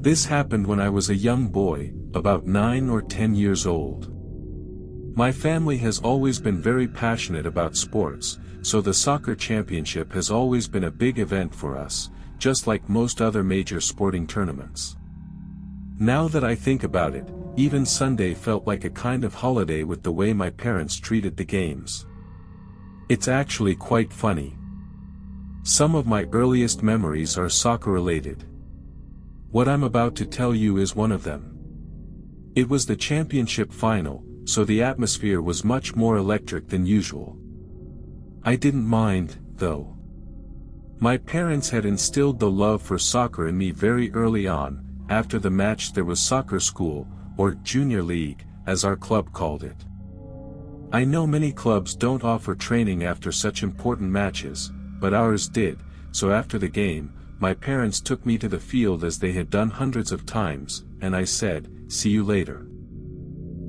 This happened when I was a young boy, about 9 or 10 years old. My family has always been very passionate about sports, so the soccer championship has always been a big event for us, just like most other major sporting tournaments. Now that I think about it, even Sunday felt like a kind of holiday with the way my parents treated the games. It's actually quite funny. Some of my earliest memories are soccer-related. What I'm about to tell you is one of them. It was the championship final, so the atmosphere was much more electric than usual. I didn't mind, though. My parents had instilled the love for soccer in me very early on. After the match there was soccer school, or junior league, as our club called it. I know many clubs don't offer training after such important matches, but ours did, so after the game, my parents took me to the field as they had done hundreds of times, and I said, "See you later."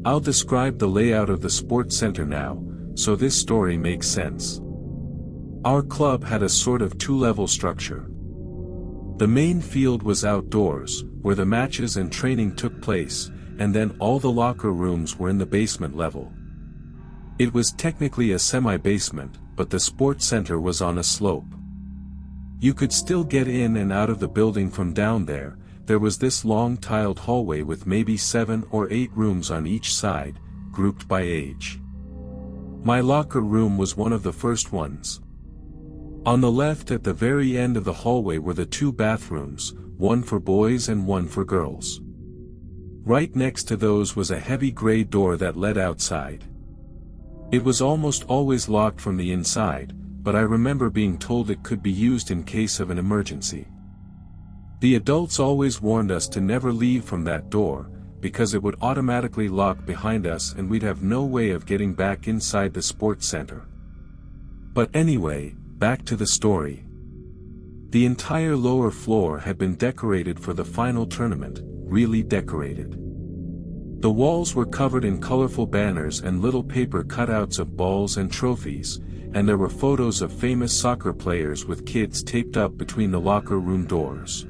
I'll describe the layout of the sports center now, so this story makes sense. Our club had a sort of two-level structure. The main field was outdoors, where the matches and training took place, and then all the locker rooms were in the basement level. It was technically a semi-basement, but the sports center was on a slope. You could still get in and out of the building from down there. There was this long tiled hallway with maybe 7 or 8 rooms on each side, grouped by age. My locker room was one of the first ones. On the left at the very end of the hallway were the 2 bathrooms, one for boys and one for girls. Right next to those was a heavy gray door that led outside. It was almost always locked from the inside, but I remember being told it could be used in case of an emergency. The adults always warned us to never leave from that door, because it would automatically lock behind us and we'd have no way of getting back inside the sports center. But anyway, back to the story. The entire lower floor had been decorated for the final tournament, really decorated. The walls were covered in colorful banners and little paper cutouts of balls and trophies, and there were photos of famous soccer players with kids taped up between the locker room doors.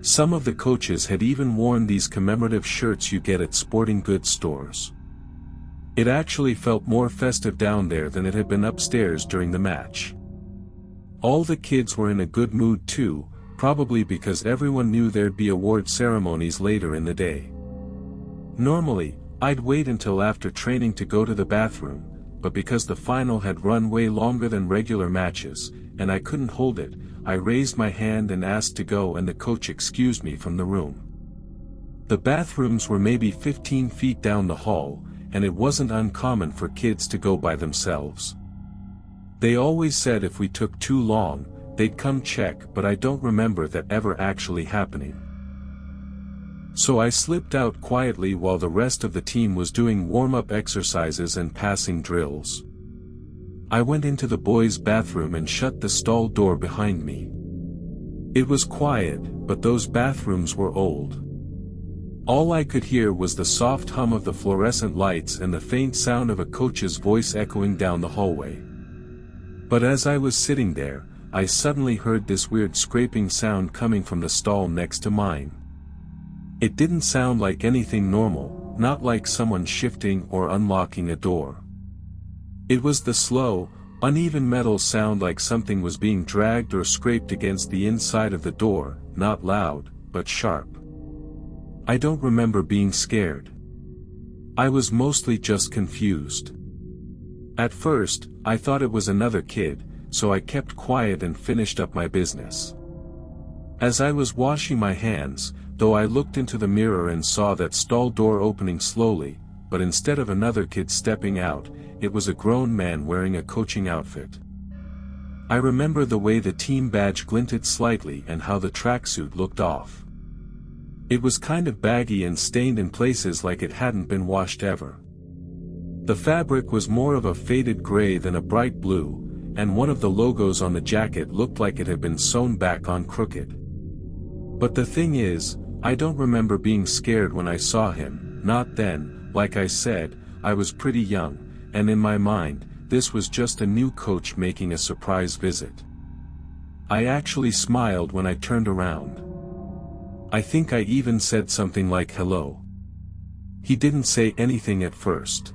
Some of the coaches had even worn these commemorative shirts you get at sporting goods stores. It actually felt more festive down there than it had been upstairs during the match. All the kids were in a good mood too, probably because everyone knew there'd be award ceremonies later in the day. Normally, I'd wait until after training to go to the bathroom, but because the final had run way longer than regular matches, and I couldn't hold it, I raised my hand and asked to go and the coach excused me from the room. The bathrooms were maybe 15 feet down the hall, and it wasn't uncommon for kids to go by themselves. They always said if we took too long, they'd come check, but I don't remember that ever actually happening. So I slipped out quietly while the rest of the team was doing warm-up exercises and passing drills. I went into the boys' bathroom and shut the stall door behind me. It was quiet, but those bathrooms were old. All I could hear was the soft hum of the fluorescent lights and the faint sound of a coach's voice echoing down the hallway. But as I was sitting there, I suddenly heard this weird scraping sound coming from the stall next to mine. It didn't sound like anything normal, not like someone shifting or unlocking a door. It was the slow, uneven metal sound like something was being dragged or scraped against the inside of the door, not loud, but sharp. I don't remember being scared. I was mostly just confused. At first, I thought it was another kid, so I kept quiet and finished up my business. As I was washing my hands, though, I looked into the mirror and saw that stall door opening slowly, but instead of another kid stepping out, it was a grown man wearing a coaching outfit. I remember the way the team badge glinted slightly and how the tracksuit looked off. It was kind of baggy and stained in places like it hadn't been washed ever. The fabric was more of a faded gray than a bright blue, and one of the logos on the jacket looked like it had been sewn back on crooked. But the thing is, I don't remember being scared when I saw him, not then. Like I said, I was pretty young, and in my mind, this was just a new coach making a surprise visit. I actually smiled when I turned around. I think I even said something like hello. He didn't say anything at first.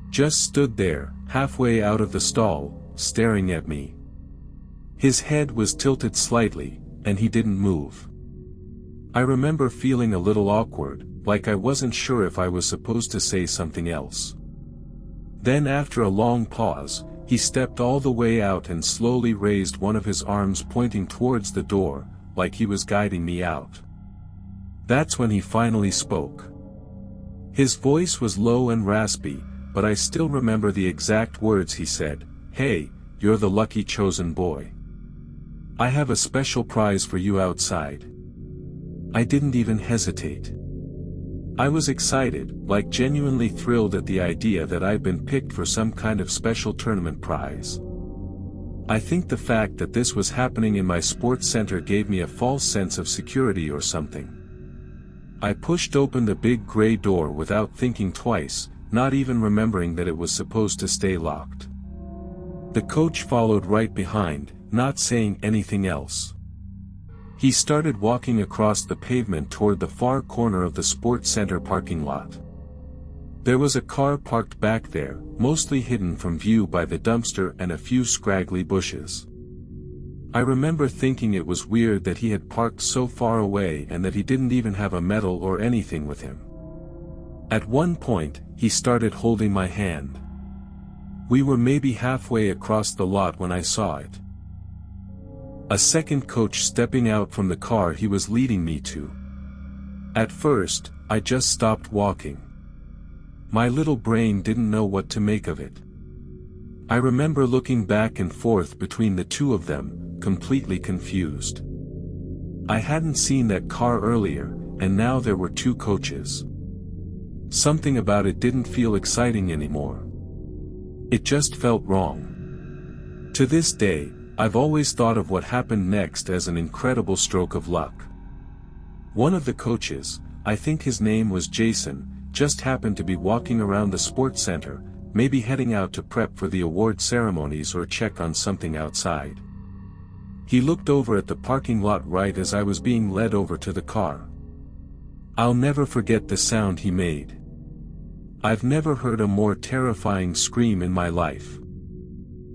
Just stood there, halfway out of the stall, staring at me. His head was tilted slightly, and he didn't move. I remember feeling a little awkward, like I wasn't sure if I was supposed to say something else. Then after a long pause, he stepped all the way out and slowly raised one of his arms pointing towards the door, like he was guiding me out. That's when he finally spoke. His voice was low and raspy, but I still remember the exact words he said. "Hey, you're the lucky chosen boy. I have a special prize for you outside." I didn't even hesitate. I was excited, like genuinely thrilled at the idea that I'd been picked for some kind of special tournament prize. I think the fact that this was happening in my sports center gave me a false sense of security or something. I pushed open the big gray door without thinking twice, not even remembering that it was supposed to stay locked. The coach followed right behind, not saying anything else. He started walking across the pavement toward the far corner of the sports center parking lot. There was a car parked back there, mostly hidden from view by the dumpster and a few scraggly bushes. I remember thinking it was weird that he had parked so far away and that he didn't even have a medal or anything with him. At one point, he started holding my hand. We were maybe halfway across the lot when I saw it. A second coach stepping out from the car he was leading me to. At first, I just stopped walking. My little brain didn't know what to make of it. I remember looking back and forth between the two of them, completely confused. I hadn't seen that car earlier, and now there were two coaches. Something about it didn't feel exciting anymore. It just felt wrong. To this day, I've always thought of what happened next as an incredible stroke of luck. One of the coaches, I think his name was Jason, just happened to be walking around the sports center, maybe heading out to prep for the award ceremonies or check on something outside. He looked over at the parking lot right as I was being led over to the car. I'll never forget the sound he made. I've never heard a more terrifying scream in my life.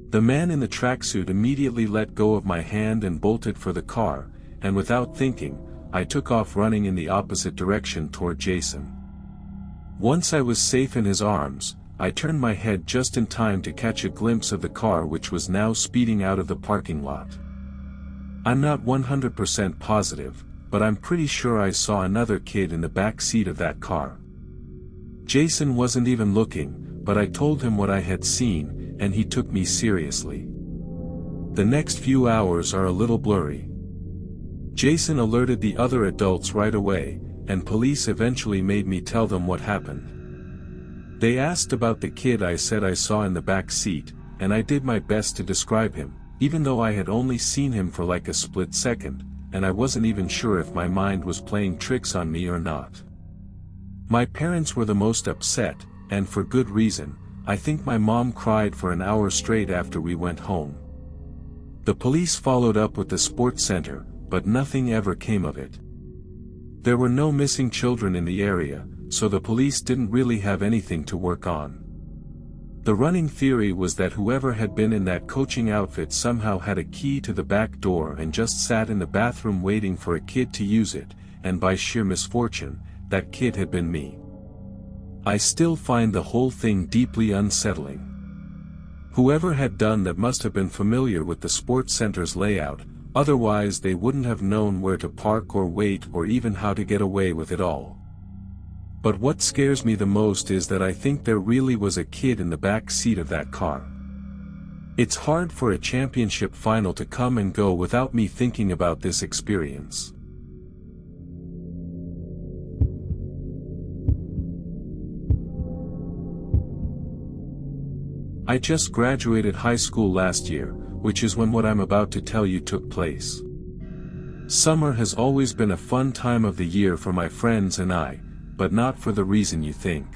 The man in the tracksuit immediately let go of my hand and bolted for the car, and without thinking, I took off running in the opposite direction toward Jason. Once I was safe in his arms, I turned my head just in time to catch a glimpse of the car which was now speeding out of the parking lot. I'm not 100% positive, but I'm pretty sure I saw another kid in the back seat of that car. Jason wasn't even looking, but I told him what I had seen, and he took me seriously. The next few hours are a little blurry. Jason alerted the other adults right away, and police eventually made me tell them what happened. They asked about the kid I said I saw in the back seat, and I did my best to describe him, even though I had only seen him for like a split second, and I wasn't even sure if my mind was playing tricks on me or not. My parents were the most upset, and for good reason. I think my mom cried for an hour straight after we went home. The police followed up with the sports center, but nothing ever came of it. There were no missing children in the area, so the police didn't really have anything to work on. The running theory was that whoever had been in that coaching outfit somehow had a key to the back door and just sat in the bathroom waiting for a kid to use it, and by sheer misfortune, that kid had been me. I still find the whole thing deeply unsettling. Whoever had done that must have been familiar with the sports center's layout, otherwise they wouldn't have known where to park or wait or even how to get away with it all. But what scares me the most is that I think there really was a kid in the back seat of that car. It's hard for a championship final to come and go without me thinking about this experience. I just graduated high school last year, which is when what I'm about to tell you took place. Summer has always been a fun time of the year for my friends and I, but not for the reason you think.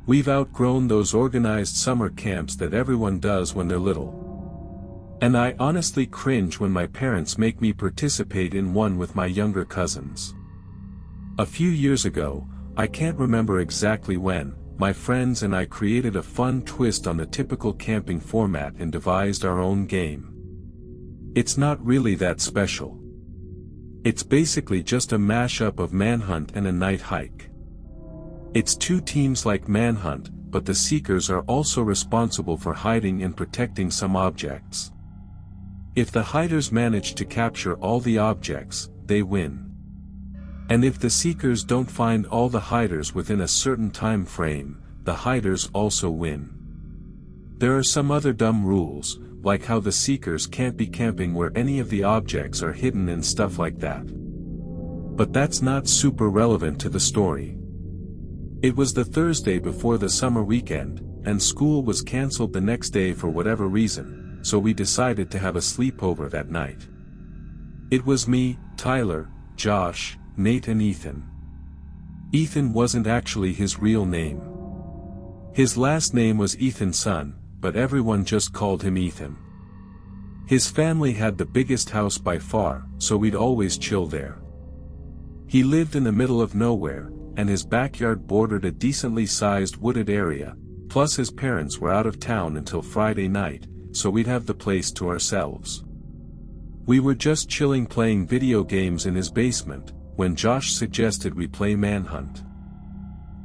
We've outgrown those organized summer camps that everyone does when they're little. And I honestly cringe when my parents make me participate in one with my younger cousins. A few years ago, I can't remember exactly when, my friends and I created a fun twist on the typical camping format and devised our own game. It's not really that special. It's basically just a mashup of manhunt and a night hike. It's two teams like manhunt, but the seekers are also responsible for hiding and protecting some objects. If the hiders manage to capture all the objects, they win. And if the seekers don't find all the hiders within a certain time frame, the hiders also win. There are some other dumb rules, like how the seekers can't be camping where any of the objects are hidden and stuff like that. But that's not super relevant to the story. It was the Thursday before the summer weekend, and school was cancelled the next day for whatever reason, so we decided to have a sleepover that night. It was me, Tyler, Josh, Nate and Ethan. Ethan wasn't actually his real name. His last name was Ethan's son, but everyone just called him Ethan. His family had the biggest house by far, so we'd always chill there. He lived in the middle of nowhere, and his backyard bordered a decently sized wooded area, plus his parents were out of town until Friday night, so we'd have the place to ourselves. We were just chilling playing video games in his basement, when Josh suggested we play manhunt.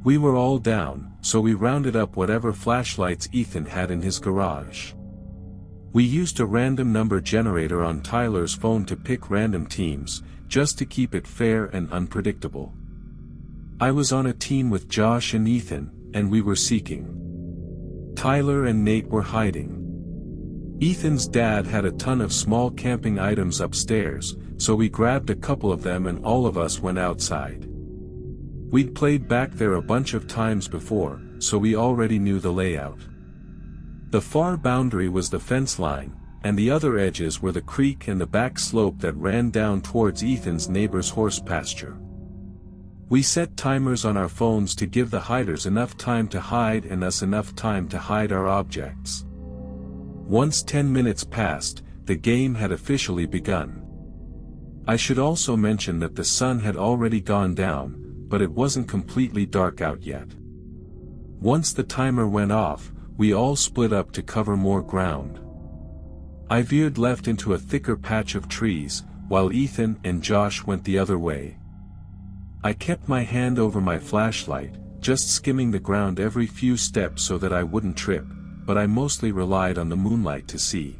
We were all down, so we rounded up whatever flashlights Ethan had in his garage. We used a random number generator on Tyler's phone to pick random teams, just to keep it fair and unpredictable. I was on a team with Josh and Ethan, and we were seeking. Tyler and Nate were hiding. Ethan's dad had a ton of small camping items upstairs, so we grabbed a couple of them and all of us went outside. We'd played back there a bunch of times before, so we already knew the layout. The far boundary was the fence line, and the other edges were the creek and the back slope that ran down towards Ethan's neighbor's horse pasture. We set timers on our phones to give the hiders enough time to hide and us enough time to hide our objects. Once 10 minutes passed, the game had officially begun. I should also mention that the sun had already gone down, but it wasn't completely dark out yet. Once the timer went off, we all split up to cover more ground. I veered left into a thicker patch of trees, while Ethan and Josh went the other way. I kept my hand over my flashlight, just skimming the ground every few steps so that I wouldn't trip, but I mostly relied on the moonlight to see.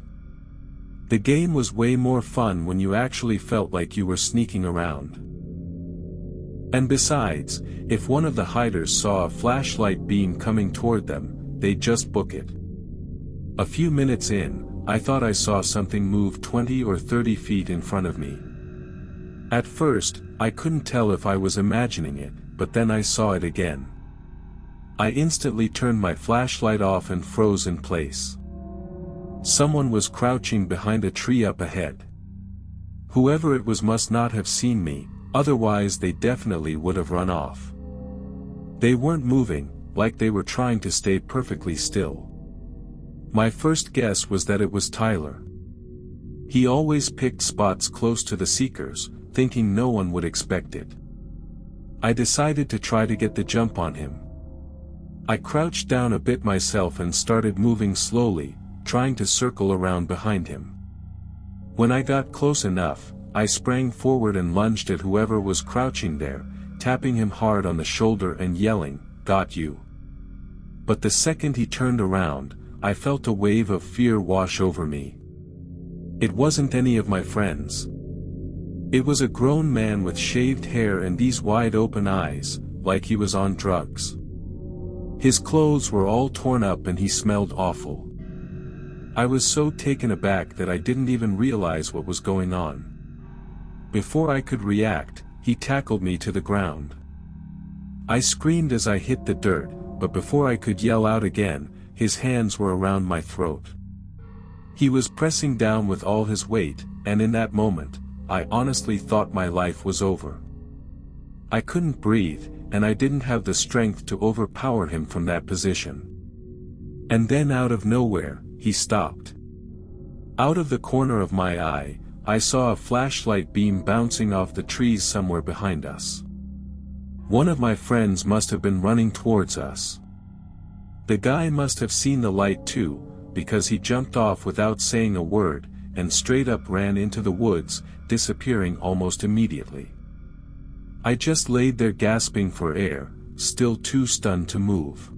The game was way more fun when you actually felt like you were sneaking around. And besides, if one of the hiders saw a flashlight beam coming toward them, they'd just book it. A few minutes in, I thought I saw something move 20 or 30 feet in front of me. At first, I couldn't tell if I was imagining it, but then I saw it again. I instantly turned my flashlight off and froze in place. Someone was crouching behind a tree up ahead. Whoever it was must not have seen me, otherwise they definitely would have run off. They weren't moving, like they were trying to stay perfectly still. My first guess was that it was Tyler. He always picked spots close to the seekers, thinking no one would expect it. I decided to try to get the jump on him. I crouched down a bit myself and started moving slowly, trying to circle around behind him. When I got close enough, I sprang forward and lunged at whoever was crouching there, tapping him hard on the shoulder and yelling, "Got you." But the second he turned around, I felt a wave of fear wash over me. It wasn't any of my friends. It was a grown man with shaved hair and these wide-open eyes, like he was on drugs. His clothes were all torn up and he smelled awful. I was so taken aback that I didn't even realize what was going on. Before I could react, he tackled me to the ground. I screamed as I hit the dirt, but before I could yell out again, his hands were around my throat. He was pressing down with all his weight, and in that moment, I honestly thought my life was over. I couldn't breathe, and I didn't have the strength to overpower him from that position. And then out of nowhere, he stopped. Out of the corner of my eye, I saw a flashlight beam bouncing off the trees somewhere behind us. One of my friends must have been running towards us. The guy must have seen the light too, because he jumped off without saying a word, and straight up ran into the woods, disappearing almost immediately. I just laid there gasping for air, still too stunned to move.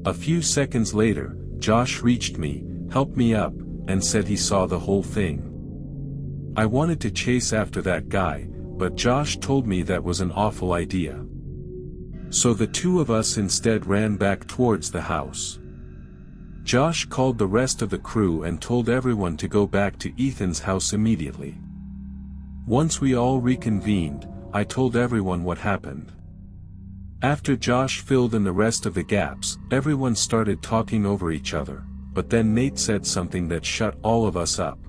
A few seconds later, Josh reached me, helped me up, and said he saw the whole thing. I wanted to chase after that guy, but Josh told me that was an awful idea. So the two of us instead ran back towards the house. Josh called the rest of the crew and told everyone to go back to Ethan's house immediately. Once we all reconvened, I told everyone what happened. After Josh filled in the rest of the gaps, everyone started talking over each other, but then Nate said something that shut all of us up.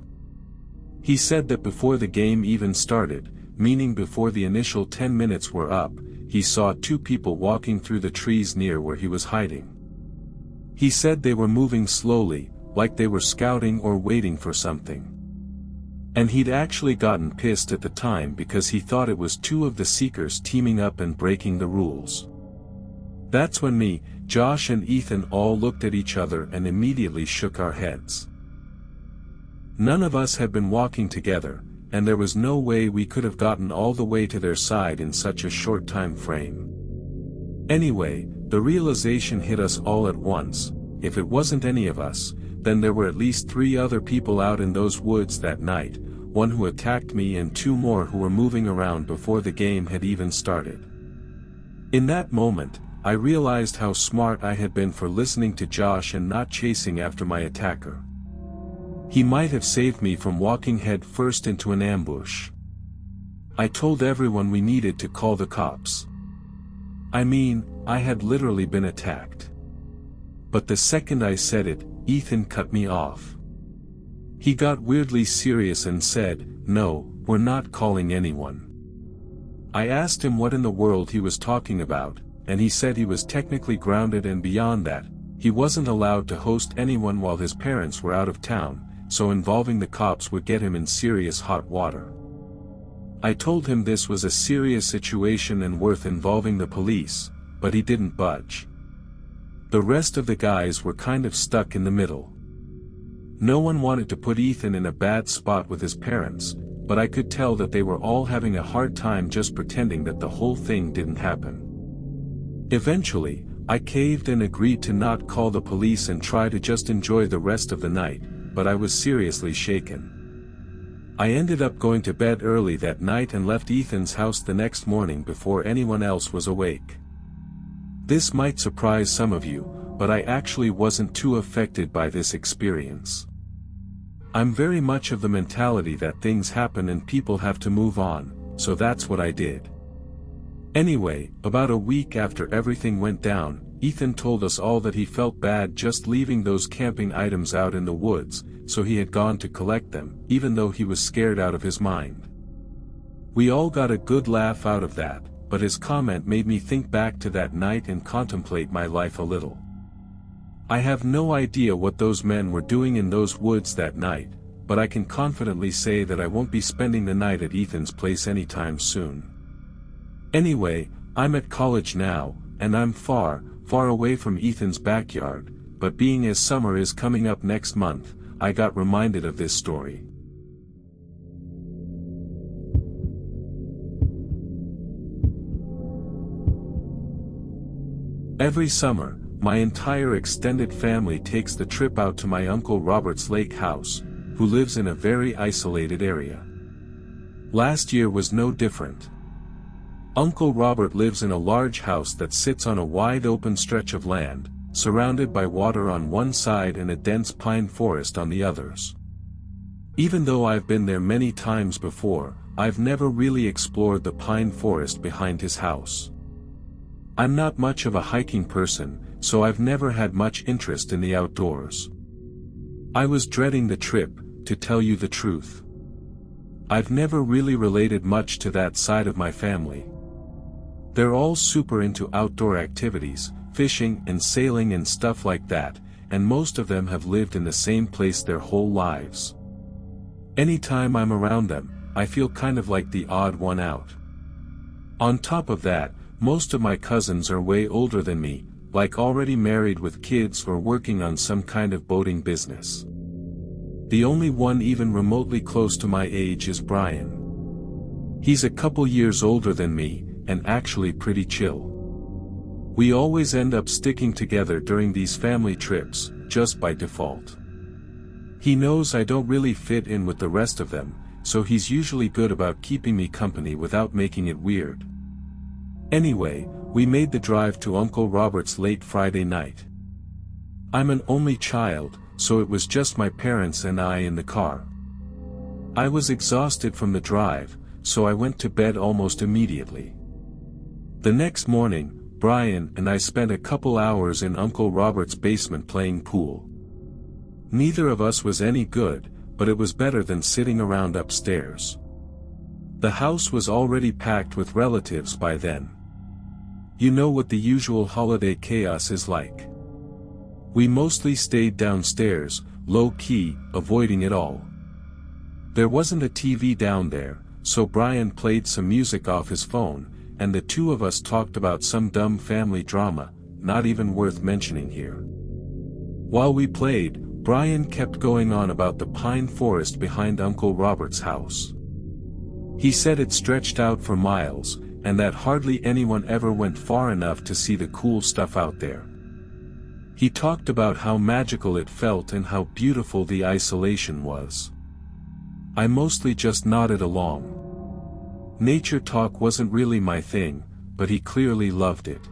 He said that before the game even started, meaning before the initial 10 minutes were up, he saw two people walking through the trees near where he was hiding. He said they were moving slowly, like they were scouting or waiting for something. And he'd actually gotten pissed at the time because he thought it was two of the Seekers teaming up and breaking the rules. That's when me, Josh and Ethan all looked at each other and immediately shook our heads. None of us had been walking together, and there was no way we could have gotten all the way to their side in such a short time frame. Anyway, the realization hit us all at once: if it wasn't any of us, then there were at least 3 other people out in those woods that night, one who attacked me and 2 more who were moving around before the game had even started. In that moment, I realized how smart I had been for listening to Josh and not chasing after my attacker. He might have saved me from walking head first into an ambush. I told everyone we needed to call the cops. I mean, I had literally been attacked. But the second I said it, Ethan cut me off. He got weirdly serious and said, "No, we're not calling anyone." I asked him what in the world he was talking about, and he said he was technically grounded, and beyond that, he wasn't allowed to host anyone while his parents were out of town, so involving the cops would get him in serious hot water. I told him this was a serious situation and worth involving the police, but he didn't budge. The rest of the guys were kind of stuck in the middle. No one wanted to put Ethan in a bad spot with his parents, but I could tell that they were all having a hard time just pretending that the whole thing didn't happen. Eventually, I caved and agreed to not call the police and try to just enjoy the rest of the night, but I was seriously shaken. I ended up going to bed early that night and left Ethan's house the next morning before anyone else was awake. This might surprise some of you, but I actually wasn't too affected by this experience. I'm very much of the mentality that things happen and people have to move on, so that's what I did. Anyway, about a week after everything went down, Ethan told us all that he felt bad just leaving those camping items out in the woods, so he had gone to collect them, even though he was scared out of his mind. We all got a good laugh out of that, but his comment made me think back to that night and contemplate my life a little. I have no idea what those men were doing in those woods that night, but I can confidently say that I won't be spending the night at Ethan's place anytime soon. Anyway, I'm at college now, and I'm far, far away from Ethan's backyard, but being as summer is coming up next month, I got reminded of this story. Every summer, my entire extended family takes the trip out to my Uncle Robert's lake house, who lives in a very isolated area. Last year was no different. Uncle Robert lives in a large house that sits on a wide open stretch of land, surrounded by water on one side and a dense pine forest on the others. Even though I've been there many times before, I've never really explored the pine forest behind his house. I'm not much of a hiking person, so I've never had much interest in the outdoors. I was dreading the trip, to tell you the truth. I've never really related much to that side of my family. They're all super into outdoor activities, fishing and sailing and stuff like that, and most of them have lived in the same place their whole lives. Anytime I'm around them, I feel kind of like the odd one out. On top of that, most of my cousins are way older than me, like already married with kids or working on some kind of boating business. The only one even remotely close to my age is Brian. He's a couple years older than me, and actually pretty chill. We always end up sticking together during these family trips, just by default. He knows I don't really fit in with the rest of them, so he's usually good about keeping me company without making it weird. Anyway, we made the drive to Uncle Robert's late Friday night. I'm an only child, so it was just my parents and I in the car. I was exhausted from the drive, so I went to bed almost immediately. The next morning, Brian and I spent a couple hours in Uncle Robert's basement playing pool. Neither of us was any good, but it was better than sitting around upstairs. The house was already packed with relatives by then. You know what the usual holiday chaos is like. We mostly stayed downstairs, low-key, avoiding it all. There wasn't a TV down there, so Brian played some music off his phone, and the two of us talked about some dumb family drama, not even worth mentioning here. While we played, Brian kept going on about the pine forest behind Uncle Robert's house. He said it stretched out for miles, and that hardly anyone ever went far enough to see the cool stuff out there. He talked about how magical it felt and how beautiful the isolation was. I mostly just nodded along. Nature talk wasn't really my thing, but he clearly loved it.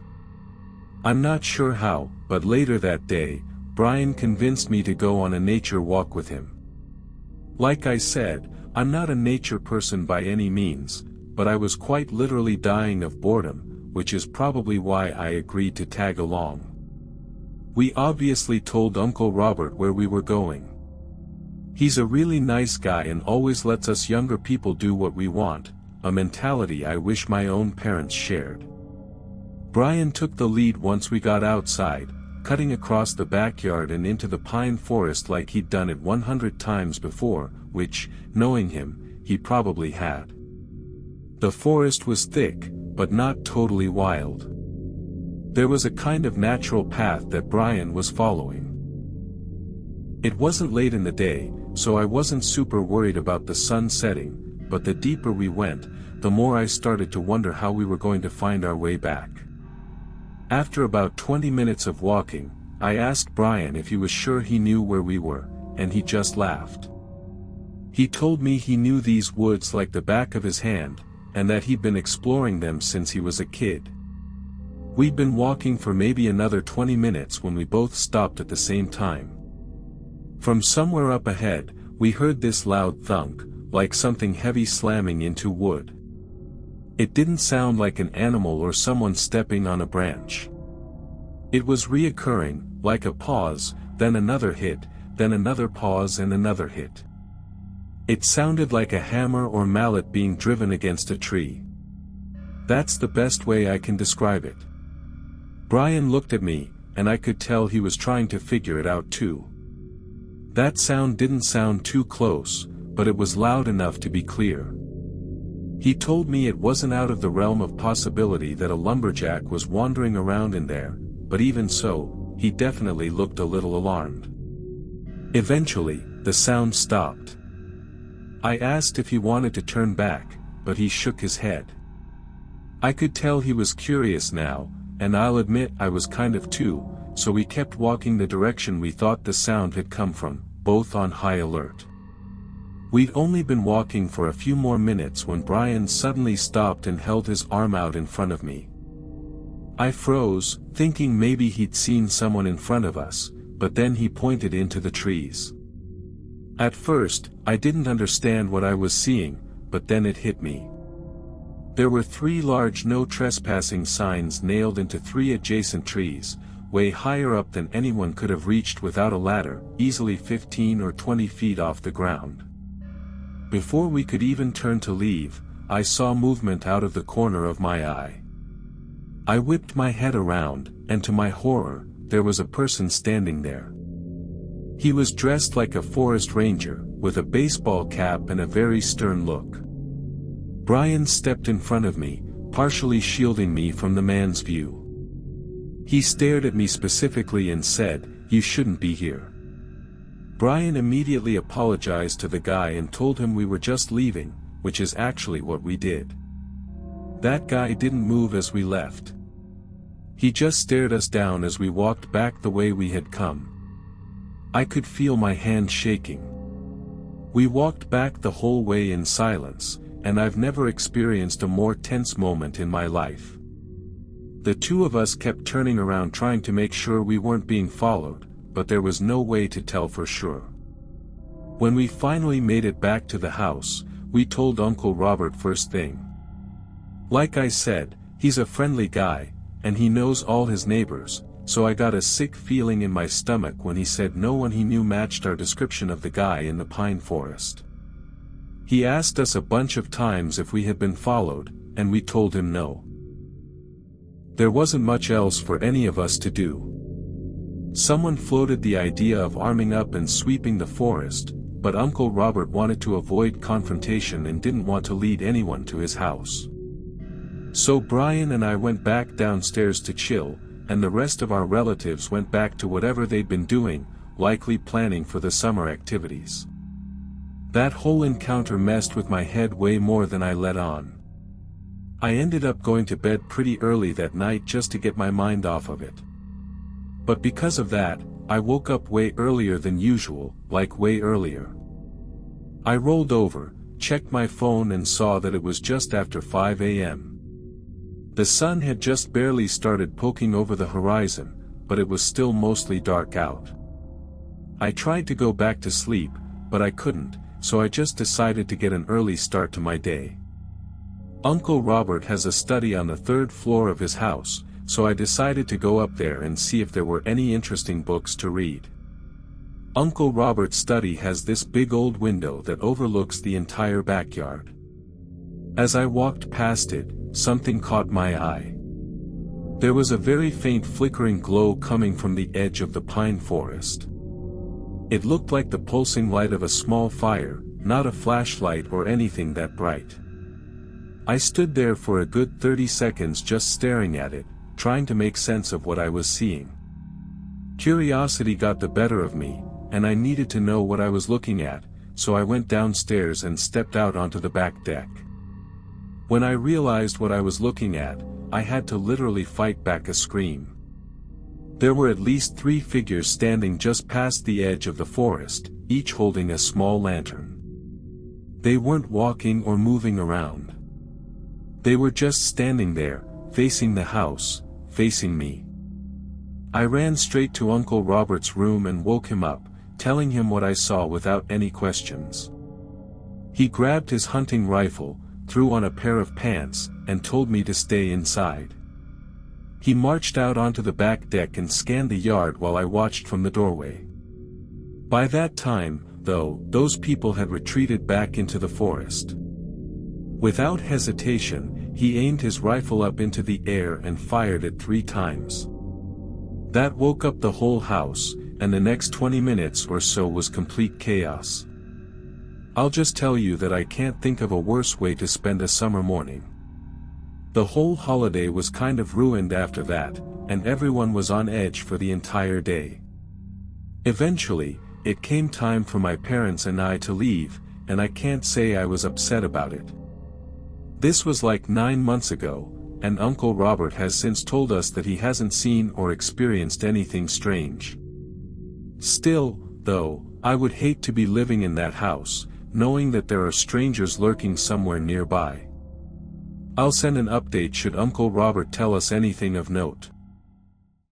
I'm not sure how, but later that day, Brian convinced me to go on a nature walk with him. Like I said, I'm not a nature person by any means, but I was quite literally dying of boredom, which is probably why I agreed to tag along. We obviously told Uncle Robert where we were going. He's a really nice guy and always lets us younger people do what we want, a mentality I wish my own parents shared. Brian took the lead once we got outside, cutting across the backyard and into the pine forest like he'd done it 100 times before, which, knowing him, he probably had. The forest was thick, but not totally wild. There was a kind of natural path that Brian was following. It wasn't late in the day, so I wasn't super worried about the sun setting, but the deeper we went, the more I started to wonder how we were going to find our way back. After about 20 minutes of walking, I asked Brian if he was sure he knew where we were, and he just laughed. He told me he knew these woods like the back of his hand, and that he'd been exploring them since he was a kid. We'd been walking for maybe another 20 minutes when we both stopped at the same time. From somewhere up ahead, we heard this loud thunk, like something heavy slamming into wood. It didn't sound like an animal or someone stepping on a branch. It was reoccurring, like a pause, then another hit, then another pause and another hit. It sounded like a hammer or mallet being driven against a tree. That's the best way I can describe it. Brian looked at me, and I could tell he was trying to figure it out too. That sound didn't sound too close, but it was loud enough to be clear. He told me it wasn't out of the realm of possibility that a lumberjack was wandering around in there, but even so, he definitely looked a little alarmed. Eventually, the sound stopped. I asked if he wanted to turn back, but he shook his head. I could tell he was curious now, and I'll admit I was kind of too, so we kept walking the direction we thought the sound had come from, both on high alert. We'd only been walking for a few more minutes when Brian suddenly stopped and held his arm out in front of me. I froze, thinking maybe he'd seen someone in front of us, but then he pointed into the trees. At first, I didn't understand what I was seeing, but then it hit me. There were 3 large no trespassing signs nailed into 3 adjacent trees, way higher up than anyone could have reached without a ladder, easily 15 or 20 feet off the ground. Before we could even turn to leave, I saw movement out of the corner of my eye. I whipped my head around, and to my horror, there was a person standing there. He was dressed like a forest ranger, with a baseball cap and a very stern look. Brian stepped in front of me, partially shielding me from the man's view. He stared at me specifically and said, "You shouldn't be here." Brian immediately apologized to the guy and told him we were just leaving, which is actually what we did. That guy didn't move as we left. He just stared us down as we walked back the way we had come. I could feel my hand shaking. We walked back the whole way in silence, and I've never experienced a more tense moment in my life. The two of us kept turning around trying to make sure we weren't being followed, but there was no way to tell for sure. When we finally made it back to the house, we told Uncle Robert first thing. Like I said, he's a friendly guy, and he knows all his neighbors, so I got a sick feeling in my stomach when he said no one he knew matched our description of the guy in the pine forest. He asked us a bunch of times if we had been followed, and we told him no. There wasn't much else for any of us to do. Someone floated the idea of arming up and sweeping the forest, but Uncle Robert wanted to avoid confrontation and didn't want to lead anyone to his house. So Brian and I went back downstairs to chill, and the rest of our relatives went back to whatever they'd been doing, likely planning for the summer activities. That whole encounter messed with my head way more than I let on. I ended up going to bed pretty early that night just to get my mind off of it. But because of that, I woke up way earlier than usual, like way earlier. I rolled over, checked my phone and saw that it was just after 5 a.m. The sun had just barely started poking over the horizon, but it was still mostly dark out. I tried to go back to sleep, but I couldn't, so I just decided to get an early start to my day. Uncle Robert has a study on the third floor of his house, so I decided to go up there and see if there were any interesting books to read. Uncle Robert's study has this big old window that overlooks the entire backyard. As I walked past it, something caught my eye. There was a very faint flickering glow coming from the edge of the pine forest. It looked like the pulsing light of a small fire, not a flashlight or anything that bright. I stood there for a good 30 seconds just staring at it, trying to make sense of what I was seeing. Curiosity got the better of me, and I needed to know what I was looking at, so I went downstairs and stepped out onto the back deck. When I realized what I was looking at, I had to literally fight back a scream. There were at least 3 figures standing just past the edge of the forest, each holding a small lantern. They weren't walking or moving around. They were just standing there, facing the house, facing me. I ran straight to Uncle Robert's room and woke him up, telling him what I saw without any questions. He grabbed his hunting rifle, threw on a pair of pants, and told me to stay inside. He marched out onto the back deck and scanned the yard while I watched from the doorway. By that time, though, those people had retreated back into the forest. Without hesitation, he aimed his rifle up into the air and fired it 3 times. That woke up the whole house, and the next 20 minutes or so was complete chaos. I'll just tell you that I can't think of a worse way to spend a summer morning. The whole holiday was kind of ruined after that, and everyone was on edge for the entire day. Eventually, it came time for my parents and I to leave, and I can't say I was upset about it. This was like 9 months ago, and Uncle Robert has since told us that he hasn't seen or experienced anything strange. Still, though, I would hate to be living in that house, knowing that there are strangers lurking somewhere nearby. I'll send an update should Uncle Robert tell us anything of note.